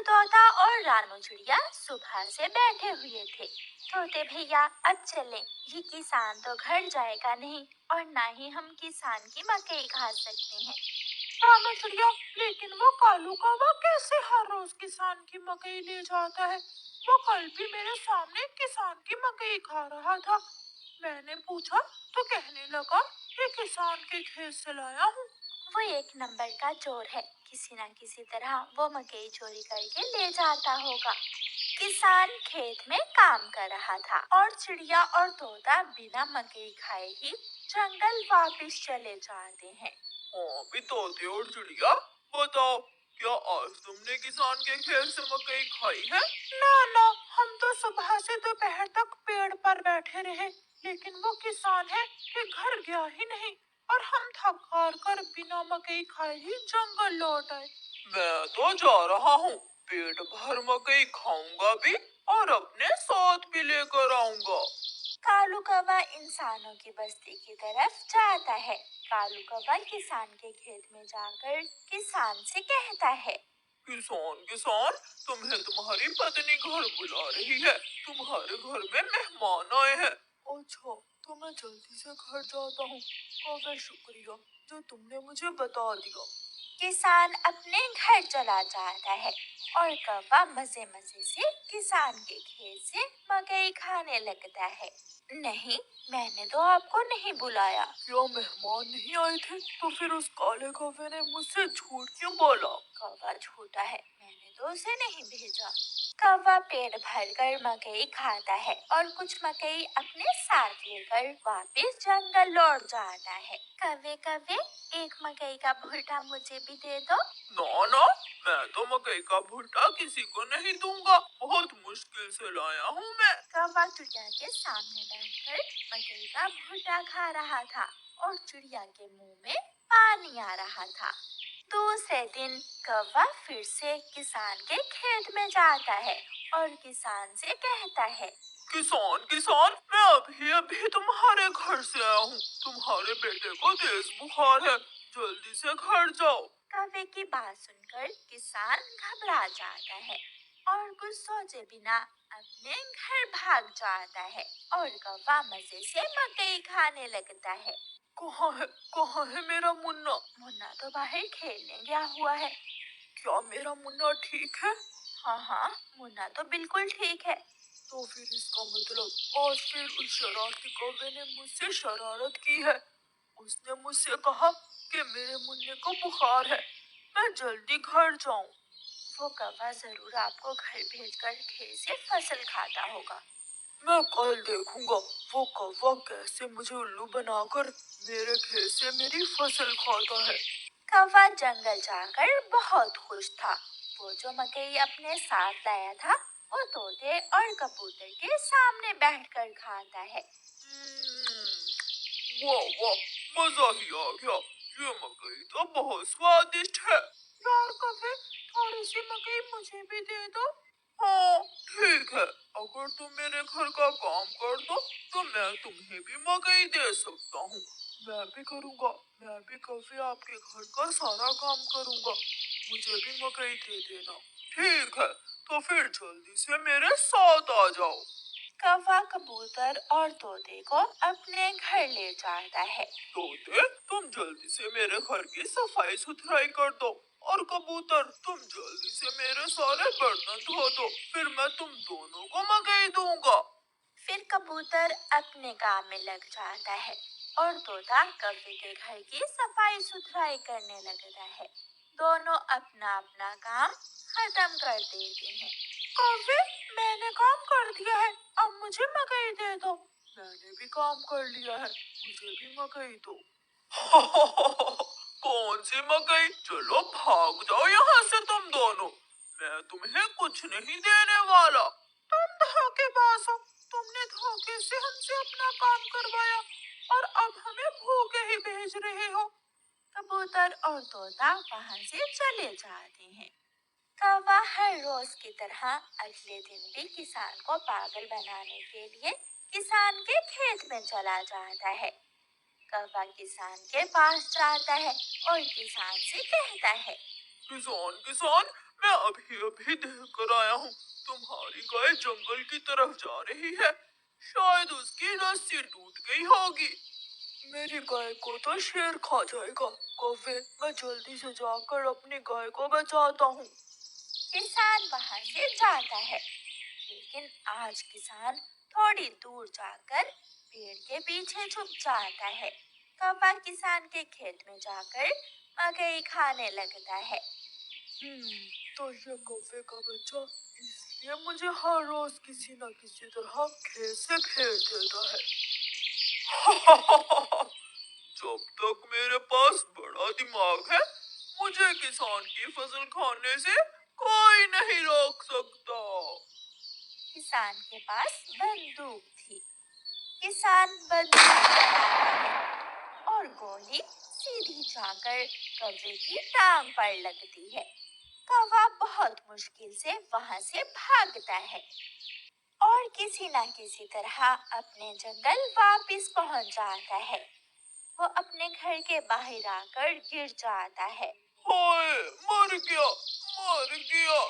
तोता और रानू चिड़िया सुबह से बैठे हुए थे। तोते भैया अब चले, ये किसान तो घर जाएगा नहीं और ना ही हम किसान की मकई खा सकते हैं। रानू चिड़िया, लेकिन वो कालू कौवा कैसे हर रोज किसान की मकई ले जाता है? वो कल भी मेरे सामने किसान की मकई खा रहा था। मैंने पूछा तो कहने लगा ये किसान के खेत से लाया हूँ। वो एक नंबर का चोर है, किसी न किसी तरह वो मकई चोरी करके ले जाता होगा। किसान खेत में काम कर रहा था और चिड़िया और तोता बिना मकई खाए ही जंगल वापस चले जाते हैं। हाँ भी तोते और चिड़िया, बताओ क्या आज तुमने किसान के खेत से मकई खाई है? ना ना, हम तो सुबह से दोपहर तक पेड़ पर बैठे रहे, लेकिन वो किसान है कि घर गया ही नहीं और हम थक हार कर बिना मकई खाए ही जंगल लौट आए। मैं तो जा रहा हूँ, पेट भर मकई खाऊंगा भी और अपने साथ भी लेकर आऊंगा। कालू कौवा इंसानों की बस्ती की तरफ जाता है। कालू कौवा किसान के खेत में जाकर किसान से कहता है, किसान किसान, तुम्हें तुम्हारी पत्नी घर बुला रही है, तुम्हारे घर में मेहमान आए हैं। अच्छा, तो मैं जल्दी से घर जाता हूँ। काफी शुक्रिया जो तुमने मुझे बता दिया। किसान अपने घर चला जाता है और कौवा मजे मजे से किसान के खेत से मकई खाने लगता है। नहीं, मैंने तो आपको नहीं बुलाया। क्या मेहमान नहीं आए थे? तो फिर उस काले कौवे ने मुझसे झूठ क्यों बोला? कौवा झूठा है, मैंने तो उसे नहीं भेजा। कौवा पेट भरकर मकई खाता है और कुछ मकई अपने साथ लेकर वापस जंगल लौट जाता है। कौवे कौवे, एक मकई का भुट्टा मुझे भी दे दो। ना ना, मैं तो मकई का भुट्टा किसी को नहीं दूंगा, बहुत मुश्किल से लाया हूँ मैं। कौवा चिड़िया के सामने बैठकर मकई का भुट्टा खा रहा था और चिड़िया के मुंह में पानी आ रहा था। दूसरे दिन कौवा फिर से किसान के खेत में जाता है और किसान से कहता है, किसान किसान, मैं अभी अभी तुम्हारे घर से आया हूँ, तुम्हारे बेटे को तेज बुखार है, जल्दी से घर जाओ। कौवे की बात सुनकर किसान घबरा जाता है और कुछ सोचे बिना अपने घर भाग जाता है और कौवा मजे से मकई खाने लगता है। कहाँ है मेरा मुन्ना? मुन्ना तो बाहर खेलने गया हुआ है। क्या मेरा मुन्ना ठीक है? हाँ, मुन्ना तो बिल्कुल ठीक है। तो फिर इसका मतलब आज फिर उस शरारती कौवे ने मुझसे शरारत की है। उसने मुझसे कहा कि मेरे मुन्ने को बुखार है, मैं जल्दी घर जाऊं। वो कौवा जरूर आपको घर भेजकर खेत से फसल खाता होगा। मैं कल देखूंगा वो कौवा कैसे मुझे उल्लू बनाकर मेरे खेत से मेरी फसल खाता है। कौवा जंगल जाकर बहुत खुश था। वो जो मकई अपने साथ लाया था वो तोते और कबूतर के सामने बैठकर खाता है। वाह वाह, मजा ही आ गया, ये मकई तो बहुत स्वादिष्ट है। यार कौवे, थोड़ी सी मकई मुझे भी दे दो। हाँ ठीक है, अगर तुम मेरे घर का काम कर दो तो मैं तुम्हें भी मकई दे सकता हूँ। मैं भी करूँगा, मैं भी कभी आपके घर का सारा काम करूँगा, मुझे भी मकई दे देना। ठीक है, तो फिर जल्दी से मेरे साथ आ जाओ। कौवा कबूतर और तोते को अपने घर ले जाता है। तोते, तुम जल्दी से मेरे घर की सफाई सुथराई कर दो और कबूतर तुम जल्दी से मेरे सारे बर्तन धो दो, फिर मैं तुम दोनों को मकई दूंगा। फिर कबूतर अपने काम में लग जाता है और तोता कौवे के घर की सफाई सुथराई करने लगता है। दोनों अपना अपना काम खत्म कर देते हैं। कौवे, मैंने काम कर दिया है, अब मुझे मकई दे दो। मैंने भी काम कर लिया है, मुझे भी मकई दो। कौन सी मकई? चलो भाग जाओ यहाँ से तुम दोनों, मैं तुम्हें कुछ नहीं देने वाला। तुम धोखेबाज हो, तुमने धोखे से हमसे अपना काम करवाया और अब हमें भूखे ही भेज रहे हो। कबूतर और तोता वहां से चले जाते हैं। कौवा हर रोज की तरह अगले दिन भी किसान को पागल बनाने के लिए किसान के खेत में चला जाता है। कौवा किसान के पास जाता है और किसान से कहता है, किसान किसान, मैं अभी अभी देख कर आया हूँ, तुम्हारी गाय जंगल की तरफ जा रही है। शायद उसकी रस्सी टूट गई होगी। मेरी गाय को तो शेर खा जाएगा। कौवे, मैं जल्दी से जाकर अपनी गाय को बचाता हूँ। किसान वहां से जाता है, लेकिन आज किसान थोड़ी दूर जाकर पेड़ के पीछे छुप जाता है। कौवा किसान के खेत में जाकर मकई खाने लगता है। तो ये कौवे का बच्चा इसलिए मुझे हर रोज किसी न किसी तरह खेत से खेल देता है। जब तक मेरे पास बड़ा दिमाग है, मुझे किसान की फसल खाने से कोई नहीं रोक सकता। किसान के पास बंदूक थी। किसान बंदूक चलाता है और गोली सीधी जाकर कौवे की टांग पर लगती है। कौवा बहुत मुश्किल से वहां से भागता है और किसी न किसी तरह अपने जंगल वापस पहुंच जाता है। वो अपने घर के बाहर आकर गिर जाता है। हाय, मर गया, मर गया।